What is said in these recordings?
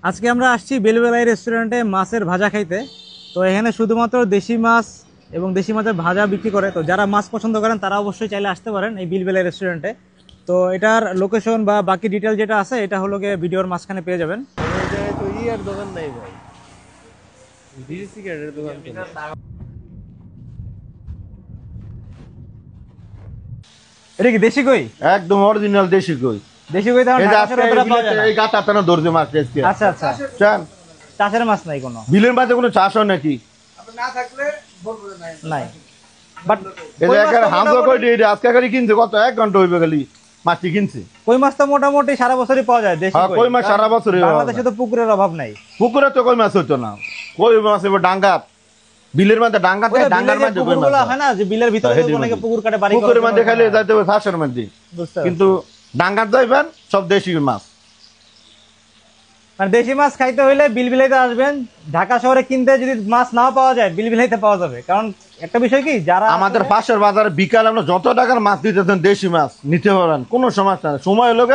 আজকে আমরা আসছি বেলবেলাই রেস্টুরেন্টে মাছের ভাজা খাইতে। তো এখানে শুধুমাত্র দেশি মাছ এবং দেশি মাছের ভাজা বিক্রি করে। তো যারা মাছ পছন্দ করেন তারা অবশ্যই চাইলে আসতে পারেন এই বেলবেলাই রেস্টুরেন্টে। তো এটার লোকেশন বা বাকি ডিটেল যেটা আছে এটা হলো গিয়ে ভিডিওর মাঝখানে পেয়ে যাবেন। তো ইয়ার দোকান নাই ভাই, বিড়ি সিগারেটের দোকান তো। এটা কি দেশি কই? একদম অরিজিনাল দেশি কই। দেশি কই তাহলে এই যে ঢাকা আজকে শহরে অতটা পাওয়া যায় না। এই গাটা তানা ধরছে মাছ আজকে। আচ্ছা আচ্ছা, চান চাষের মাছ নাই কোনো? বিলের মাঝে কোনো চাষ হয় নাকি? নাই। বাট এই যে একার হামজা কই দিয়ে আজকে খালি কিনছে কত 1 ঘন্টা হইবে খালি মাছটি কিনছে। কই মাছ তো মোটামুটি সারা বছরই পাওয়া যায় দেশি হ্যাঁ, কই। কই মাছ সারা বছরই পাওয়া যায়। বাংলাদেশে তো পুকুরের অভাব নাই। পুকুরে তো কই মাছ হইতো না, কই মাছ এবার ডাঙ্গাত, বিলের মধ্যে ডাঙ্গাতে, ওই ডাঙ্গার বিলের যে মধ্যে কই পুকুরগুলো মাছ হয় না, যে বিলের ভিতরে হ্যাঁ, অনেকে পুকুর কাটে বাড়ি করে, পুকুরের মধ্যে খালি যাইতে হবে ফাঁসের মধ্যে। বুঝতে কিন্তু ডাঙ্গার যাইবেন সব দেশি মাছ। মানে দেশি মাছ খাইতে হইলে বিলবিলাইতে আসবেন। ঢাকা শহরে কিনতে যদি মাছ নাও পাওয়া যায় বিলবিলাইতে পাওয়া যাবে। কারণ একটা বিষয় কি, যারা আমাদের পাশের বাজারে বিকালে আমরা যত টাকার মাছ দিতেছেন দেশি মাছ নিতে পারেন, কোনো সমস্যা নেই। সময় হলো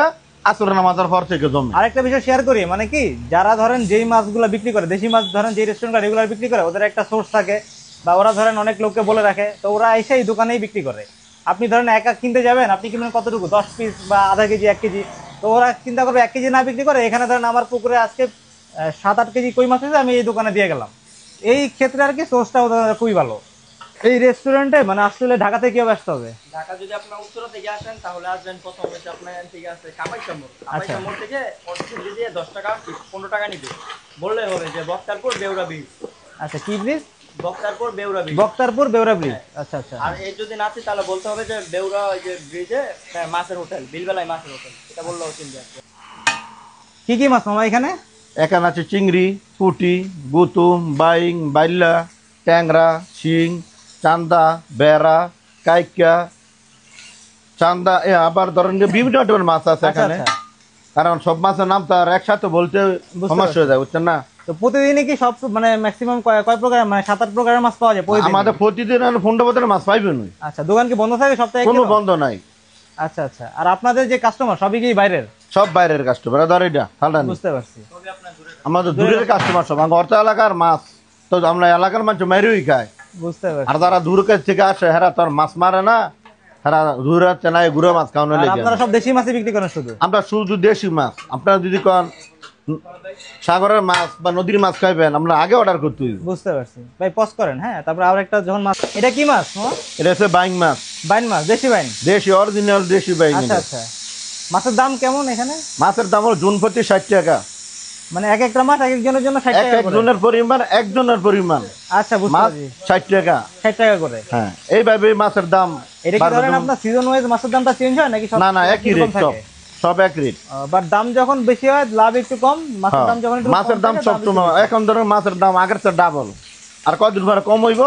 আসলে নামাজের পর থেকে জমে। আরেকটা বিষয় শেয়ার করি, মানে কি, যারা ধরেন যেই মাছগুলো বিক্রি করে, দেশি মাছ ধরেন যে রেস্টুরেন্ট রেগুলার বিক্রি করে, ওদের একটা সোর্স থাকে বা ওরা ধরেন অনেক লোককে বলে রাখে, তো ওরা এসে এই দোকানেই বিক্রি করে। আপনি ধরেন একা কিনতে যাবেন, আপনি কিনবেন কতটুকু, 10 পিস বা আধা কেজি 1 কেজি, তো ওরা চিন্তা করবে 1 কেজি না বিক্রি করে এখানে ধরেন আমার পুকুরে আজকে 7-8 কেজি কই মাছ আছে, আমি এই দোকানে দিয়ে গেলাম। এই ক্ষেত্রে আর কি সোর্সটা ওদের খুবই ভালো। এই রেস্টুরেন্টে মানে আসলে ঢাকা থেকে কিভাবে আসতে হবে? ঢাকা যদি আপনার উত্তরা থেকে আসেন তাহলে আসবেন প্রথম হচ্ছে আপনার এখান থেকে আছে কাপাইচা মোড়। আচ্ছা। কাপাইচা মোড় থেকে অটোতে দিয়ে 10 টাকা 15 টাকা নিবে, বললে হবে যে বক্তারপুর বেউরা ব্রিজ। আচ্ছা, কি bridge? Baktarpur Beura bridge. Baktarpur Beura bridge. আচ্ছা আচ্ছা। আর এই যদি না চিনি তাহলে বলতে হবে যে বেউরা ওই যে ব্রিজে মাছের হোটেল, বিলবেলায় মাছের হোটেল, এটা বললেও চিনবে। কি কি মাছ মামা এখানে? এখানে আছে চিংড়ি, পুঁটি, গুতুম, বাইং, বাইল্লা, ট্যাংরা, শিং, চান্দা, বেড়া, কাইকা, চান্দা, আবার ধরেন যে বিভিন্ন টাইপের মাছ আছে আচ্ছা এখানে। আচ্ছা। কারণ সব মাছের নাম তো আর একসাথে বলতে সমস্যা হয়ে যায়, বুঝছেন না? তো প্রতিদিনই কি সব মানে ম্যাক্সিমাম কয় প্রকার, মানে 7-8 প্রকারের মাছ পাওয়া যায় প্রতিদিন? আমাদের প্রতিদিন 15 বোতলের মাছ পাইবেন। আচ্ছা, দোকান কি বন্ধ থাকে সপ্তাহে কোনো একদিনও? বন্ধ নাই। আচ্ছা আচ্ছা। আর আপনাদের যে কাস্টমার সবই কি বাইরের? সব বাইরের কাস্টমার, ধর এটা হালদানি। বুঝতে পারছি। আমাদের দূরের কাস্টমার সব, আমার অর্থ এলাকার মাছ তো আমরা এলাকার মানুষ মেরেই খায়। বুঝতে পারছি। আর যারা দূর থেকে আসে হেরা তোর মাছ মারে না, হেরা দূরে চেনাই গুঁড়ো মাছ খাওয়ানো আর লেগে। আপনারা সব দেশি মাছই বিক্রি করেন শুধু? আমরা শুধু দেশি মাছ। আপনারা যদি কোন সাগরের মাছ বা নদীর মাছ খাইবেন, আমরা আগে অর্ডার করতে হইব। বুঝতে পারছি ভাই, পজ করেন। হ্যাঁ, তারপর আর একটা যখন মাছ, এটা কি মাছ মামা? এটা হচ্ছে বাইং মাছ, বাইন মাছ, দেশি বাইন। দেশি অরিজিনাল দেশি বাইং। আচ্ছা আচ্ছা। মাছের দাম কেমন এখানে? মাছের দাম হলো জুন প্রতি 60 টাকা। মানে এক একটা মাছ এক একজনের জন্য 60 এক টাকা করে? একজনের পরিমাণ, একজনের পরিমাণ। আচ্ছা, বুঝতে মাছ পারছি। 60 টাকা। 60 টাকা করে। হ্যাঁ, এইভাবে মাছের দাম। এটা কি ধরেন আপনার সিজন ওয়াইজ মাছের দামটা চেঞ্জ হয় নাকি সব? না না, একই রেট, সব এক রেট। বাট দাম যখন বেশি হয় লাভ একটু কম, মাছের দাম যখন একটু মাছের দাম সব সময় এখন ধরুন মাছের দাম আগের চেয়ে ডাবল। আর কয়দিন পরে কম হইব,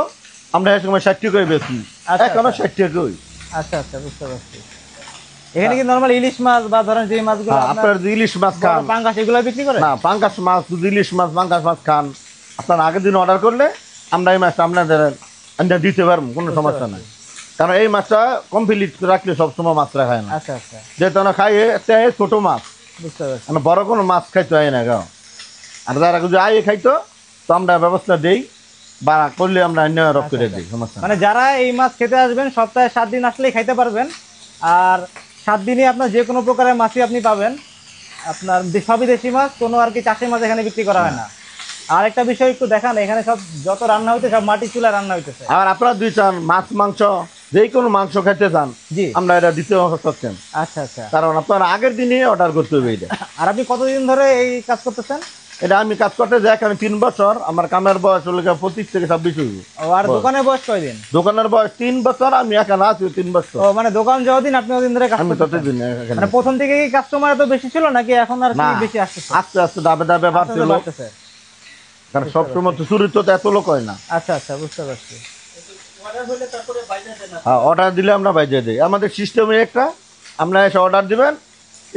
আমরা এই সময় 60 টাকায় বেশি, এখনো 60 টাকাই। আচ্ছা আচ্ছা, বুঝতে পারছি। এখানে কি নরমাল ইলিশ মাছ বা ধরেন যে মাছগুলো আপনার ইলিশ মাছ খান, পাঙ্গাস, এগুলো বিক্রি করে না পাঙ্গাস মাছ, যদি ইলিশ মাছ পাঙ্গাস মাছ খান, আপনার আগের দিন অর্ডার করলে আমরা এই মাছটা আপনাদের দিতে পারবো, কোনো সমস্যা নাই। কারণ এই মাছটা কমপ্লিট রাখলে সবসময় মাছ রাখা হয় না। আচ্ছা আচ্ছা, যেহেতু আমরা খাই ছোট মাছ, বুঝতে পারছি। আমরা বড় কোনো মাছ খাইতে হয় না গাও। আর যারা যদি আইয়ে খাইতো তো আমরা ব্যবস্থা দেই বা করলে আমরা অন্য রক করে দিই, সমস্যা মানে যারা এই মাছ খেতে আসবেন সপ্তাহে 7 দিন আসলেই খাইতে পারবেন। আর 7 দিনই আপনার যে কোনো প্রকারের মাছই আপনি পাবেন। আপনার সবই দেশি মাছ, কোনো আর কি চাষের মাছ এখানে বিক্রি করা হয় না। আর একটা বিষয় একটু দেখান, এখানে সব যত রান্না হইতে সব মাটি চুলা রান্না হইতেছে। আর আপনারা দুই চান মাছ মাংস যে কোনো মাংস খাইতে চান, জি, আমরা এটা দিতে পারছেন। আচ্ছা আচ্ছা। কারণ আপনার আগের দিনে অর্ডার করতে হবে এটা। আর আপনি কতদিন ধরে এই কাজ করতেছেন? এটা আমি কাজ করতে যাই এখানে 3 বছর। আমার কামের বয়স হলো 25 থেকে 26 হইব। আর দোকানের বয়স কয়দিন? দোকানের বয়স 3 বছর, আমি এখানে আছি 3 বছর। ও মানে দোকান যতদিন আপনি ওদিন ধরে কাজ আমি করতেছেন? ততদিন এখানে। মানে প্রথম থেকে কি কাস্টমার এত বেশি ছিল নাকি এখন আর কি না, বেশি আসতেছে? আস্তে আস্তে দাবে দাবে বাড়ছে লোক। কারণ সবসময় তো চুরি তো এত লোক হয় না। আচ্ছা আচ্ছা, বুঝতে পারছি। হ্যাঁ, অর্ডার দিলে আমরা বাজিয়ে দিই। আমাদের সিস্টেমে একটা, আমরা এসে অর্ডার দিবেন,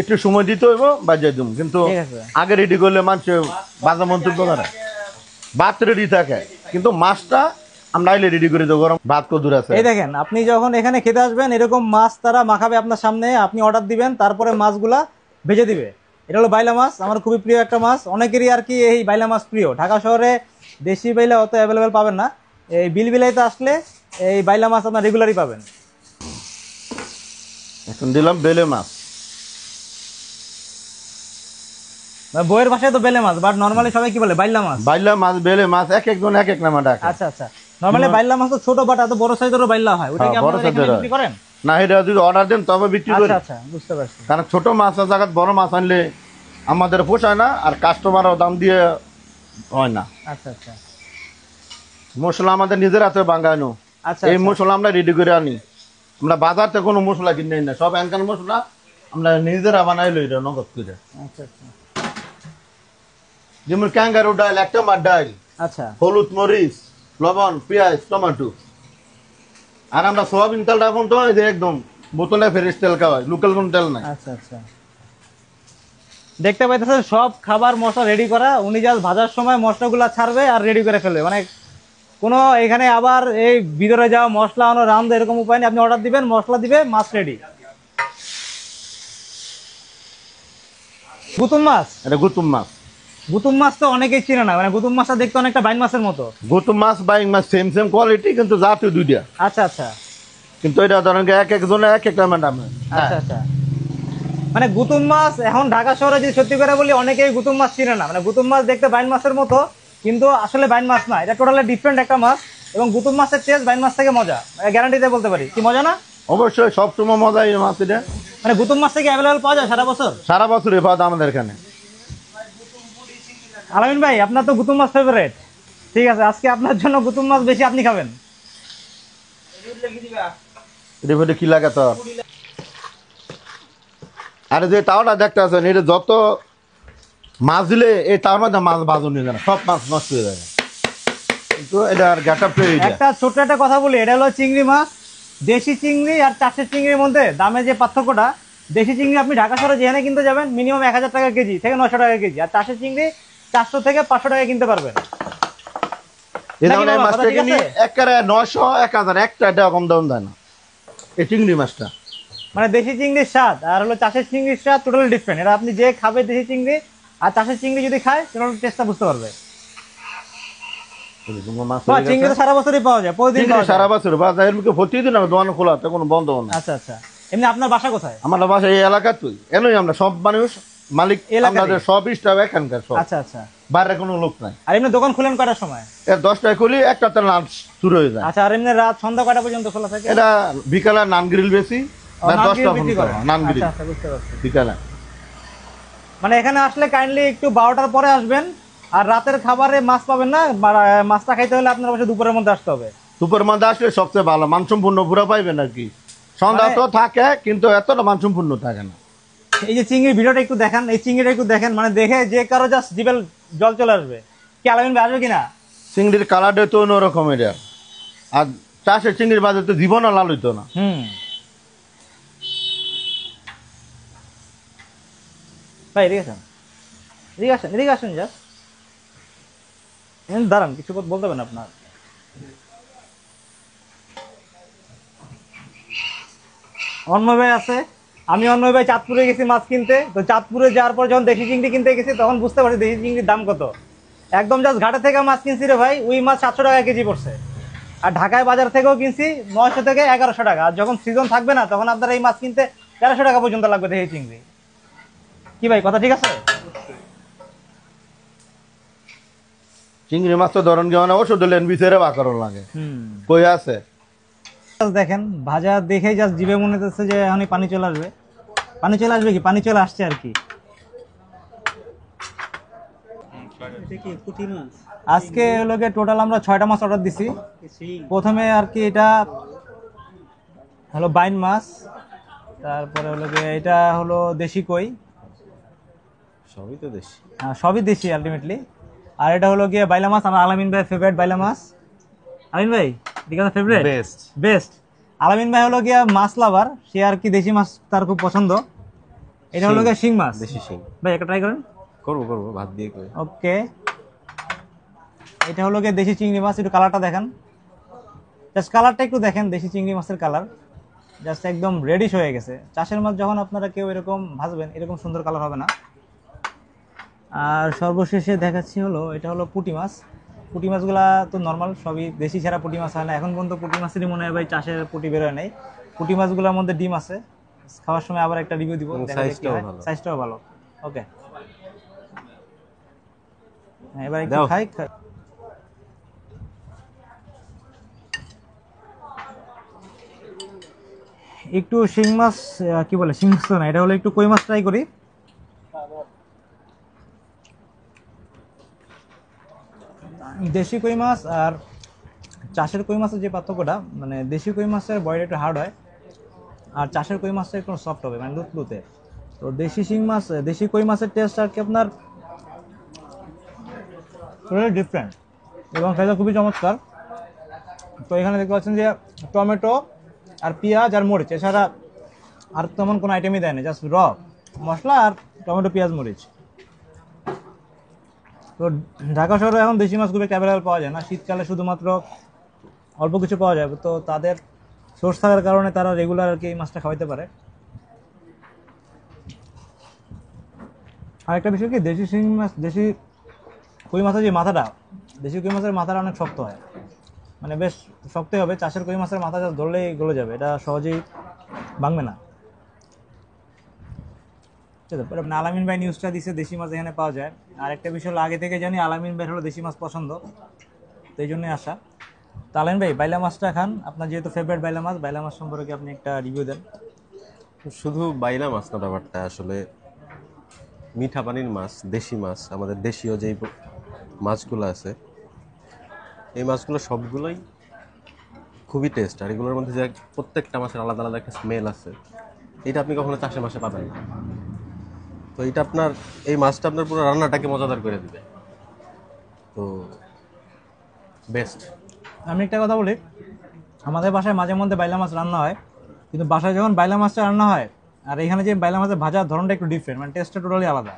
একটু সময় দিতে হইব, বাজিয়ে দিব। কিন্তু ঠিক আছে। আগে রেডি করলে মানুষ বাজে মন্তব্য করে। ভাত রেডি থাকে কিন্তু মাছটা আমরা আইলে রেডি করে দেবো। গরম ভাত কত দূর আছে? এই দেখেন, আপনি যখন এখানে খেতে আসবেন এরকম মাছ তারা মাখাবে আপনার সামনে, আপনি অর্ডার দিবেন, তারপরে মাছগুলা ভেজে দিবে এটা হলো বাইলা মাছ, আমার খুবই প্রিয় একটা মাছ। অনেকেরই আর কি এই বাইলা মাছ প্রিয়। ঢাকা শহরে দেশি বাইলা অত অ্যাভেলেবেল পাবেন না, এই বিলবিলাইতে আসলে এই বাইলা মাছ আপনার রেগুলারই পাবেন। এখন দিলাম বেলে মাছ। বইয়ের ভাষায় তো বেলে মাছ, বাট নর্মালি সবাই কি বলে বাইলা মাছ। বাইলা মাছ, বেলে মাছ, এক একজন এক এক নামে ডাকে। আচ্ছা আচ্ছা, নর্মালি বাইলা মাছ তো ছোট, বাট এত বড় সাইজেরও বাইলা হয়, ওটা কি হ্যাঁ, বড় আপনারা এখানে সাইজের বিক্রি করেন? না, এটা যদি অর্ডার দেন তবে বিক্রি করি। আচ্ছা আচ্ছা, বুঝতে পারছি। কারণ ছোট মাছের জায়গায় বড় মাছ আনলে আমাদের পোষায় না, আর কাস্টমারও দাম দিয়ে হয় না। আচ্ছা আচ্ছা মশলা আমাদের নিজের হাতে বাঙ্গানো। আচ্ছা এই আচ্ছা। মশলা আমরা রেডি করে আনি, আমরা বাজার থেকে কোনো মশলা কিনে না, সব এনকান মশলা আমরা নিজেরা বানাই লই নগদ করে। আচ্ছা আচ্ছা যেমন ক্যাঙ্গারু ডাল, একটা মাছ ডাল, আচ্ছা হলুদ, মরিচ, লবণ, পেঁয়াজ, টমেটো। আর আমরা সোয়াবিন তেলটা এখন তো এই যে একদম বোতলে ফ্রেশ তেল খাওয়াই, লোকাল কোনো তেল নাই। আচ্ছা আচ্ছা, দেখতে পাইতেছেন সব খাবার মশলা রেডি করা, উনি জাস্ট ভাজার সময় মশলাগুলো ছাড়বে আর রেডি করে ফেলবে। মানে কোনো এখানে আবার এই ভিতরে যাওয়া মশলা আনো রান্ধে এরকম উপায় নেই, আপনি অর্ডার দিবেন, মশলা দিবে, মাছ রেডি। গুতুম মাছ, এটা গুতুম মাছ। গুতুম মাছ তো অনেকেই চিনে না, মানে গুতুম মাছটা দেখতে অনেকটা বাইন মাছের মতো। গুতুম মাছ, বাইং মাছ সেম সেম কোয়ালিটি, কিন্তু জাতীয় দুইটা। আচ্ছা আচ্ছা কিন্তু এটা ধরেন এক একজনে এক একটা ম্যাডাম। আচ্ছা আচ্ছা, মানে গুতুম মাছ এখন ঢাকা শহরে যদি সত্যি করে বলি অনেকেই গুতুম মাছ চিনে না। মানে গুতুম মাছ দেখতে বাইন মাছের মতো, কিন্তু আসলে বাইন মাছ না, এটা টোটালি ডিফারেন্ট একটা মাছ। এবং গুতুম মাছের টেস্ট বাইন মাছ থেকে মজা, গ্যারান্টি দিয়ে বলতে পারি। কি মজা না? অবশ্যই সবসময় মজা এই মাছ। এটা মানে গুতুম মাছ থেকে অ্যাভেলেবল পাওয়া যায় সারা বছর? সারা বছর পাওয়া যায় আমাদের এখানে। আলামিন ভাই, আপনার তো গুতুম মাছ ফেভারিট, ঠিক আছে আজকে আপনার জন্য গুতুম মাছ বেশি আপনি খাবেন। এটা বলে কি লাগে তোর? আরে যে তাওটা দেখতে আছেন, এটা যত মাছ দিলে এই তাওয়ার মধ্যে মাছ বাজন নিয়ে যায় না, সব মাছ নষ্ট হয়ে যায়। কিন্তু এটা আর গ্যাটা পেয়ে যায়। একটা ছোট্ট একটা কথা বলি, এটা হলো চিংড়ি মাছ। দেশি চিংড়ি আর চাষের চিংড়ির মধ্যে দামে যে পার্থক্যটা, দেশি চিংড়ি আপনি ঢাকা শহরে যেখানে কিনতে যাবেন মিনিমাম 1000 টাকা কেজি থেকে 900 টাকা কেজি, আর চাষের চিংড়ি 400 থেকে 500 টাকা কিনতে পারবেন। এই নাকি ধরনের বাবা, মাছটা কথা ঠিক কিনি আছে? একেবারে 900, 1000, একটা এটা কম দাম দেয় না এই চিংড়ি মাছটা। মানে দেশি চিংড়ির স্বাদ আর হলো চাষের চিংড়ির স্বাদ টোটালি ডিফারেন্ট। এটা আপনি যে খাবে দেশি চিংড়ি আর চাষের চিংড়ি যদি খায় টোটাল টেস্টটা বুঝতে পারবে। মাছ বাহ, চিংড়ি তো সারা বছরই পাওয়া যায়, প্রতিদিন পাওয়া যায়। সারা বছর বাজারের মুখে প্রতিদিন আমার দোকান খোলা, তো কোনো বন্ধ না। আচ্ছা আচ্ছা, এমনি আপনার বাসা কোথায়? আমার বাসা এই এলাকা, তুই এনই আমরা সব মানুষ মালিক, এলাকারই? আমাদের সব স্টাফ এখানকার সব, আচ্ছা আচ্ছা, বাইরে কোনো লোক নাই। আর এমনি দোকান খুলেন কয়টার সময়? 10টায় খুলি, একটাতে লাঞ্চ শুরু হয়ে যায়। আচ্ছা, আর এমনি রাত সন্ধ্যা কয়টা পর্যন্ত খোলা থাকে? এটা বিকালে নান গ্রিল বেশি, ও, নান গ্রিল 10টা বিক্রি করেন? নান গ্রিল আচ্ছা আচ্ছা, বুঝতে পারছি। বিকালে। মানে এখানে আসলে কাইন্ডলি একটু 12টার পরে আসবেন, আর রাতের খাবারে মাছ পাবেন না, মাছটা খাইতে হলে আপনার অবশ্যই দুপুরের মধ্যে আসতে হবে। দুপুরের মধ্যে আসলে সবচেয়ে ভালো, মানসম্পূর্ণ পুরো পাইবেন আর কি। সন্ধ্যা তো থাকে, কিন্তু এতটা মানসম্পূর্ণ থাকে না। এই যে চিংড়ির ভিডিওটা একটু দেখেন, এই চিংড়িটা একটু দেখেন, মানে দেখে যে কারো জাস্ট জিভে জল চলে আসবে। কি আলামিন ভাই আসবে কিনা? চিংড়ির কালারটা তো অন্যরকম এটা, আর চাষের চিংড়ির বাজার তো জীবনও লাল হইতো না। ভাই এদিকে আসেন, এদিকে আসেন, এদিকে আসেন, জাস্ট দাঁড়ান, কিছু বলতে হবে না আপনার। অন্ময় ভাই আছে, আমি অন্ময় ভাই চাঁদপুরে গেছি মাছ কিনতে। তো চাঁদপুরে যাওয়ার পর যখন দেশি চিংড়ি কিনতে গেছি তখন বুঝতে পারছি দেশি চিংড়ির দাম কত। একদম জাস্ট ঘাটে থেকে মাছ কিনছি রে ভাই, ওই মাছ 700 টাকা কেজি পড়ছে। আর ঢাকায় বাজার থেকেও কিনছি 900 থেকে 1100 টাকা। আর যখন সিজন থাকবে না তখন আপনার এই মাছ কিনতে 1300 টাকা পর্যন্ত লাগবে দেশি চিংড়ি। কি ভাই, কথা ঠিক আছে? চিংড়ি মাছ তো ধরন কেমন ওষুধ লেন বিচারে বাকরণ লাগে, কই আছে। দেখেন ভাজা দেখেই জাস্ট জিভে মনে হচ্ছে যে এখনই পানি চলে আসবে। পানি চলে আসবে কি, পানি চলে আসছে আর কি। আজকে হলো গিয়ে টোটাল আমরা 6টা মাছ অর্ডার দিছি। প্রথমে আর কি এটা হলো বাইন মাছ, তারপরে হলো গিয়ে এটা হলো দেশি কই, সবই তো দেশি। হ্যাঁ সবই দেশি আলটিমেটলি। আর এটা হলো গিয়ে বাইলা মাছ, আমার আলামিন ভাই ফেভারিট বাইলা মাছ। আলামিন ভাই দিকে ফেভারিট বেস্ট। বেস্ট। আলামিন ভাই হলো গিয়া মাছ লাভার, সে আর কি দেশি মাছ তার খুব পছন্দ। এটা হলো গিয়ে শিং মাছ। দেশি শিং ভাই একটা ট্রাই করেন। করবো ভাত দিয়ে করি। ওকে, এটা হলো গিয়ে দেশি চিংড়ি মাছ। একটু কালারটা দেখেন, জাস্ট কালারটা একটু দেখেন, দেশি চিংড়ি মাছের কালার জাস্ট একদম রেডিশ হয়ে গেছে। চাষের মাছ যখন আপনারা কেউ এরকম ভাজবেন এরকম সুন্দর কালার হবে না। আর সর্বশেষে দেখাচ্ছি হলো এটা হলো পুঁটি মাছ। পুঁটি মাছগুলা তো নর্মাল সবই দেশি ছাড়া পুঁটি মাছ হয় না, এখন পর্যন্ত পুঁটি মাছেরই মনে হয় ভাই চাষের পুঁটি বেরোয় নাই। পুঁটি মাছগুলোর মধ্যে ডিম আছে, খাওয়ার সময় আবার একটা রিভিউ দিব, সাইজটাও ভালো। ওকে, এবার একটু খাই। একটু শিং মাছ, কি বলে শিং মাছ তো না, এটা হলো একটু কই মাছ ট্রাই করি। দেশি কই মাছ আর চাষের কই মাছের যে পার্থক্যটা, মানে দেশি কই মাছের বডিটা একটু হার্ড হয় আর চাষের কই মাছটা একটু সফট হবে, মানে লুতলুতে। তো দেশি শিং মাছ, দেশি কই মাছের টেস্ট আর কি আপনার ডিফারেন্ট এবং খেতে খুবই চমৎকার। তো এখানে দেখতে পাচ্ছেন যে টমেটো আর পেঁয়াজ আর মরিচ, এছাড়া আর তেমন কোনো আইটেমই দেয় না, জাস্ট র মশলা আর টমেটো পেঁয়াজ মরিচ। তো ঢাকা শহরে এখন দেশি মাছ খুব একটা অ্যাভেলেবল পাওয়া যায় না, শীতকালে শুধুমাত্র অল্প কিছু পাওয়া যায়। তো তাদের সোর্স থাকার কারণে তারা রেগুলার আর কি এই মাছটা খাওয়াইতে পারে। আর একটা বিষয় কি, দেশি শিং মাছ, দেশি কই মাছের যে মাথাটা, দেশি কই মাছের মাথাটা অনেক শক্ত হয়, মানে বেশ শক্তই হবে। চাষের কই মাছের মাথা জাস্ট ধরলেই গলে যাবে, এটা সহজেই ভাঙবে না। আপনি আলামিন ভাই নিউজটা দিচ্ছে দেশি মাছ এখানে পাওয়া যায়। আর একটা বিষয় হলো, আগে থেকে জানি আলামিন ভাই হলো দেশি মাছ পছন্দ, তো এই জন্যই আসা। তো আলামিন ভাই, বাইলা মাছটা খান, আপনার যেহেতু ফেভারিট বাইলা মাছ সম্পর্কে আপনি একটা রিভিউ দেন। শুধু বাইলা মাছ না, ব্যাপারটা আসলে মিঠা পানির মাছ, দেশি মাছ, আমাদের দেশীয় যেই মাছগুলো আছে, এই মাছগুলো সবগুলোই খুবই টেস্ট। আর এগুলোর মধ্যে যে প্রত্যেকটা মাছের আলাদা আলাদা একটা স্মেল আছে, এটা আপনি কখনো চাষে মাসে পাবেন না। তো এটা আপনার, এই মাছটা আপনার পুরো রান্নাটাকে মজাদার করে দিবে। তো বেস্ট। আমি একটা কথা বলি, আমাদের বাসায় মাঝে মধ্যে বাইলা মাছ রান্না হয়, কিন্তু বাসায় যখন বাইলা মাছটা রান্না হয় আর এখানে যে বাইলা মাছের ভাজার ধরনটা একটু ডিফারেন্ট, মানে টেস্টটা টোটালি আলাদা।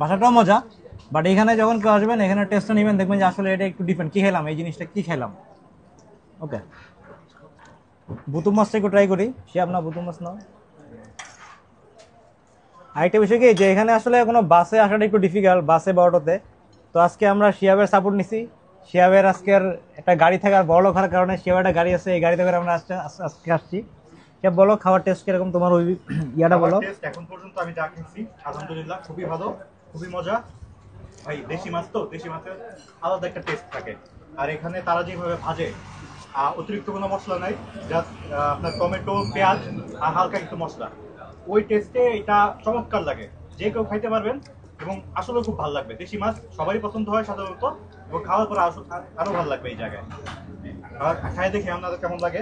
বাসাটাও মজা, বাট এখানে যখন কেউ আসবেন এখানে টেস্টটা নেবেন, দেখবেন যে আসলে এটা একটু ডিফারেন্ট। কী খেলাম, এই জিনিসটা কী খেলাম। ওকে, বুতুম মাছটা একটু ট্রাই করি। সে আপনার বুতুম মাছ নাও। আরেকটা বিষয় কি, যে এখানে আসলে কোনো বাসে আসাটা একটু ডিফিকাল্ট, বাসে বা অটোতে। তো আজকে আমরা শিয়াবের সাপোর্ট নিছি। শিয়াবের আজকের একটা গাড়ি থাকার, বড় লোক হওয়ার কারণে শিয়াবের একটা গাড়ি আছে, এই গাড়িতে করে আমরা আজকে আসছি। শিয়াব বলো, খাওয়ার টেস্ট কিরকম তোমার, ওই ইয়াটা বলো। এখন পর্যন্ত আমি যা খেয়েছি আলহামদুলিল্লাহ খুবই ভালো, খুবই মজা। ভাই দেশি মাছ তো, দেশি মাছের আলাদা একটা টেস্ট থাকে। আর এখানে তারা যেভাবে ভাজে, অতিরিক্ত কোনো মশলা নাই, জাস্ট আপনার টমেটো, পেঁয়াজ আর হালকা একটু মশলা, ওই টেস্টে এটা চমৎকার লাগে। যে কেউ খাইতে পারবেন এবং আসলে খুব ভালো লাগবে। দেশি মাছ সবারই পছন্দ হয় সাধারণত, এবং খাওয়ার পরে আরো ভালো লাগবে এই জায়গায়। খাই দেখি আপনাদের কেমন লাগে।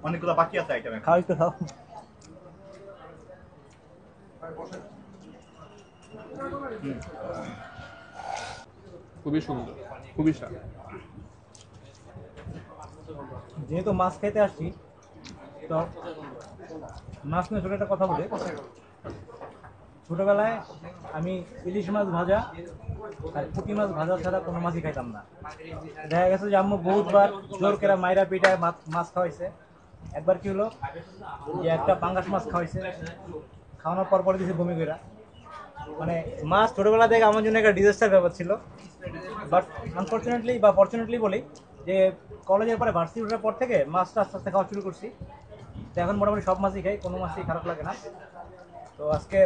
অনেকগুলো বাকি আছে আইটেমে। খাও একটু খাও। খুবই সুন্দর, খুবই স্বাদ। যেহেতু মাছ খেতে আসছি, তো মাছ নিয়ে ছোটো একটা কথা বলি। ছোটোবেলায় আমি ইলিশ মাছ ভাজা আর পুঁটি মাছ ভাজা ছাড়া কোনো মাছই খাইতাম না। দেখা গেছে যে আম্মু বহুতবার জোর করে মাইরা পিটায় মাছ খাওয়াইছে। একবার কি হলো, যে একটা পাঙ্গাস মাছ খাওয়াইছে, খাওয়ানোর পর পরে দিয়েছে বমি কইরা। মানে মাছ ছোটোবেলা থেকে আমার জন্য একটা ডিজাস্টার ব্যাপার ছিল। বাট আনফর্চুনেটলি বা ফর্চুনেটলি বলি, যে কলেজের পরে ভার্সিটি ওঠার পর থেকে মাছটা আস্তে আস্তে খাওয়া শুরু করছি। তো এখন মোটামুটি সব মাছই খাই, কোনো মাছই খারাপ লাগে না। তো আজকে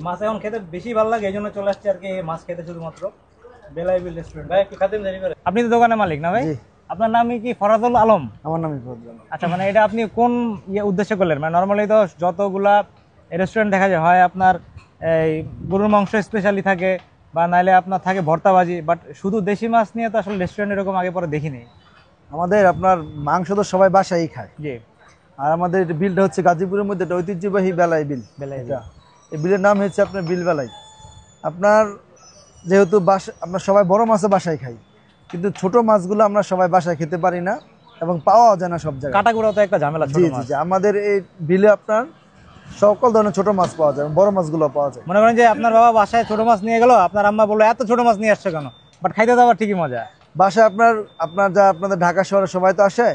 মাছ এখন খেতে বেশি ভালো লাগে, এই জন্য চলে আসছি আর কি মাছ খেতে, শুধুমাত্র বেলাইবিল রেস্টুরেন্ট। ভাই একটু খাতে জানি করে। আপনি তো দোকানের মালিক না ভাই? আপনার নাম কি ফরাদুল আলম? আমার নামই ফজল আলম। আচ্ছা, মানে এটা আপনি কোন উদ্দেশ্যে করলেন? মানে নর্মালি তো যতগুলা রেস্টুরেন্ট দেখা যায়, হয় আপনার এই গরুর মাংস স্পেশালি থাকে, বা নাইলে আপনার থাকে ভর্তাবাজি, বাট শুধু দেশি মাছ নিয়ে তো আসলে রেস্টুরেন্ট এরকম আগে পরে দেখিনি। আমাদের আপনার মাংস তো সবাই বাসায় খায়, জি। আর আমাদের বিলটা হচ্ছে গাজীপুরের মধ্যে একটা ঐতিহ্যবাহী বেলাই বিল। বেলাই এটা, এই বিলের নাম হচ্ছে আপনার বিল বেলাই। আপনার যেহেতু আপনার সবাই বড় মাছও বাসায় খাই, কিন্তু ছোট মাছগুলো আমরা সবাই বাসায় খেতে পারি না এবং পাওয়াও যায় না সব জায়গায়। কাটাগুলো তো একটা ঝামেলা। জি জি জি, আমাদের এই বিলে আপনার সকল ধরনের ছোট মাছ পাওয়া যায়, বড় মাছগুলো পাওয়া যায়। মনে করেন যে আপনার বাবা বাসায় ছোট মাছ নিয়ে গেল, আপনার আম্মা বললো এত ছোট মাছ নিয়ে আসছে কেন, বাট খাইতে তো আবার ঠিকই মজা। বাসায় আপনাদের ঢাকা শহরে সবাই তো আসে,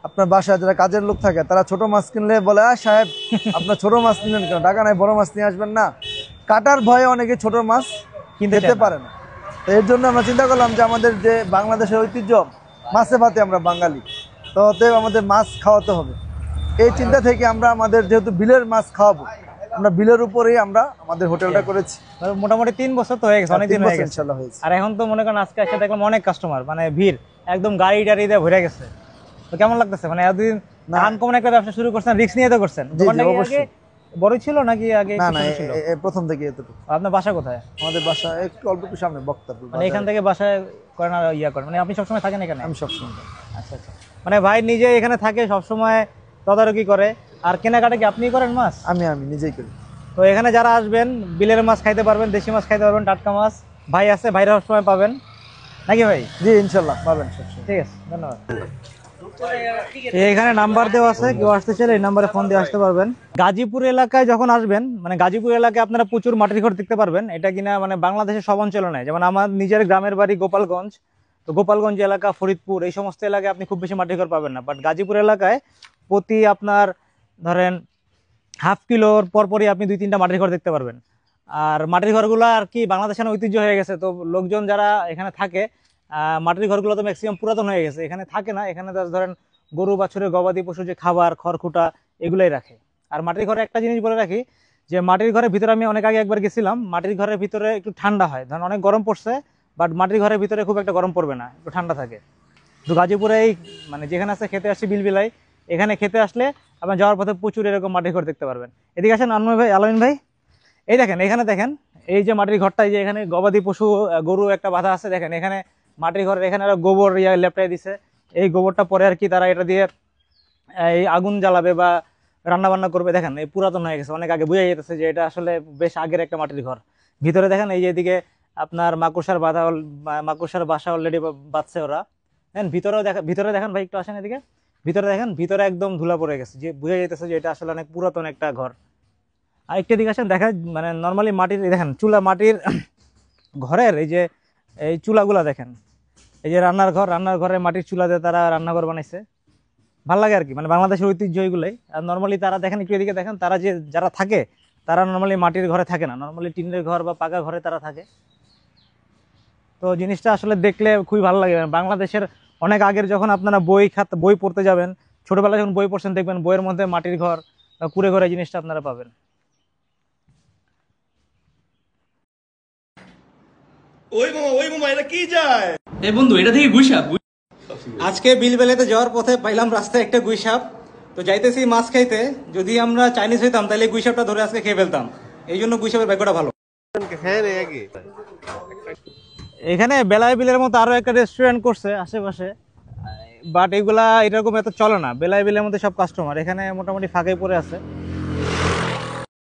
আপনার বাসায় যারা কাজের লোক থাকে তারা ছোট মাছ কিনলে বলে, সাহেব আপনার ছোট মাছ নিলেন কেন, টাকা নাই, বড় মাছ নিয়ে আসবেন না। কাটার ভয়ে অনেকে ছোট মাছ কিনতে খেতে পারে না। তো এর জন্য আমরা চিন্তা করলাম যে আমাদের যে বাংলাদেশের ঐতিহ্য মাছে ভাতে আমরা বাঙালি, তো অতএব আমাদের মাছ খাওয়াতে হবে। এই চিন্তা থেকে আমরা আমাদের যেহেতু বিলের মাছ খাওয়াবো, আমরা বিলের উপরেই আমরা আমাদের হোটেলটা করেছি। মোটামুটি 3 বছর তো হয়ে গেছে, অনেক দিন 3 হয়ে বছর গেছে। ইনশাআল্লাহ হয়েছে। আর এখন তো মনে করেন আজকে এসে দেখলাম অনেক কাস্টমার, মানে ভিড় একদম, গাড়ি টাড়ি দিয়ে ভরে গেছে। তো কেমন লাগতেছে? মানে এতদিন আনকমন একটা ব্যবসা শুরু করছেন, রিস্ক নিয়ে তো করছেন। জি, দোকানটা কি অবশ্যই। আগে বড় ছিল নাকি আগে না একটু না, ছোট ছিল? প্রথম থেকে এতটুকু। আপনার বাসা কোথায়? আমাদের বাসা একটু অল্প একটু সামনে বক্তারপুর। মানে এখান থেকে বাসায় করেন আর ইয়া করেন, মানে আপনি সবসময় থাকেন এখানে? আমি সবসময় যাই। আচ্ছা আচ্ছা, মানে ভাই নিজে এখানে থাকে, সবসময় তদারকি করে। আর কেনাকাটা কি আপনি করেন মাছ? আমি নিজেই করি। তো এখানে যারা আসবেন বিলের মাছ খাইতে পারবেন, দেশি মাছ খাইতে পারবেন, টাটকা মাছ। ভাই আছে, ভাইরা সবসময় পাবেন নাকি ভাই? জি ইনশাল্লাহ পাবেন সবসময়। ঠিক আছে, ধন্যবাদ। এখানে নাম্বার দেওয়া আছে, কেউ আসতে চাইলে এই নাম্বারে ফোন দিয়ে আসতে পারবেন। গাজীপুর এলাকায় যখন আসবেন, মানে গাজীপুর এলাকায় আপনারা প্রচুর মাটির ঘর দেখতে পারবেন। এটা কিনা মানে বাংলাদেশের সব অঞ্চলে নেই। যেমন আমার নিজের গ্রামের বাড়ি গোপালগঞ্জ, তো গোপালগঞ্জ এলাকা, ফরিদপুর, এই সমস্ত এলাকায় আপনি খুব বেশি মাটির ঘর পাবেন না। বাট গাজীপুর এলাকায় প্রতি আপনার ধরেন হাফ কিলোর পরপরই আপনি 2-3টা মাটির ঘর দেখতে পারবেন। আর মাটির ঘরগুলো আর কি বাংলাদেশের ঐতিহ্য হয়ে গেছে। তো লোকজন যারা এখানে থাকে, মাটির ঘরগুলো তো ম্যাক্সিমাম পুরাতন হয়ে গেছে, এখানে থাকে না। এখানে ধরেন গরু বাছুরের গবাদি পশু যে খাবার, খড়কুটা, এগুলোই রাখে। আর মাটির ঘরে একটা জিনিস বলে রাখি, যে মাটির ঘরের ভিতরে আমি অনেক আগে একবার গেছিলাম, মাটির ঘরের ভিতরে একটু ঠান্ডা হয়। ধরেন অনেক গরম পড়ছে, বাট মাটির ঘরের ভিতরে খুব একটা গরম পড়বে না, একটু ঠান্ডা থাকে। তো গাজীপুরে এই মানে যেখানে আছে খেতে আসছি বিলবিলাই, এখানে খেতে আসলে আপনার যাওয়ার পথে প্রচুর এরকম মাটির ঘর দেখতে পারবেন। এদিকে আসেন আনময় ভাই, আলামিন ভাই, এই দেখেন এখানে দেখেন, এই যে মাটির ঘরটা, এই যে এখানে গবাদি পশু গরু একটা বাঁধা আছে, দেখেন এখানে মাটির ঘরের এখানে আরো গোবর লেপটাই দিছে। এই গোবরটা পরে আর কি তারা এটা দিয়ে এই আগুন জ্বালাবে বা রান্না বান্না করবে। দেখেন এই পুরাতন হয়ে গেছে, অনেক আগে বোঝা যেতেছে যে এটা আসলে বেশ আগের একটা মাটির ঘর। ভিতরে দেখেন এই যে এদিকে আপনার মাকড়সার বাসা অলরেডি বাঁধছে ওরা। হ্যাঁ, ভিতরে দেখেন ভাই, একটু আসেন এদিকে। ভিতরে দেখেন, ভিতরে একদম ধুলা পড়ে গেছে, যে বোঝা যেতেছে যে এটা আসলে অনেক পুরাতন একটা ঘর। আর একটু দিকে আসেন, দেখা মানে নর্মালি মাটির দেখেন চুলা, মাটির ঘরের এই যে এই চুলাগুলা দেখেন, এই যে রান্নার ঘরে মাটির চুলা দিয়ে তারা রান্নাঘর বানাইছে। ভালো লাগে আর কি, মানে বাংলাদেশের ঐতিহ্য এগুলোই। আর নর্মালি তারা দেখেন, একটু এদিকে দেখেন, তারা যারা থাকে তারা নর্মালি মাটির ঘরে থাকে না, নর্মালি টিনের ঘর বা পাকা ঘরে তারা থাকে। তো জিনিসটা আসলে দেখলে খুবই ভালো লাগে। বাংলাদেশের অনেক আগের যখন আপনারা বই পড়তে যাবেন, ছোটবেলায় যখন বই পড়ছেন, দেখবেন বইয়ের মধ্যে মাটির ঘর বা কুড়ে ঘরে জিনিসটা আপনারা পাবেন। এই বন্ধু, এটা থেকে গুইসাপ। আজকে বিলবেলাতে যাওয়ার পথে পাইলাম রাস্তায় একটা গুইসাপ। তো যাইতেছি মাছ খাইতে, যদি আমরা চাইনিজ হইতাম তাহলে গুইসাপটা ধরে আজকে খেয়ে ফেলতাম। এই জন্য গুইসাপের ব্যাগটা ভালো। এখানে বেলায় বিলের মতো আরো একটা রেস্টুরেন্ট করছে আশেপাশে, বাট এগুলা এরকম এত চলে না। বেলায় বিলের মধ্যে সব কাস্টমার, এখানে মোটামুটি ফাঁকাই পড়ে আছে।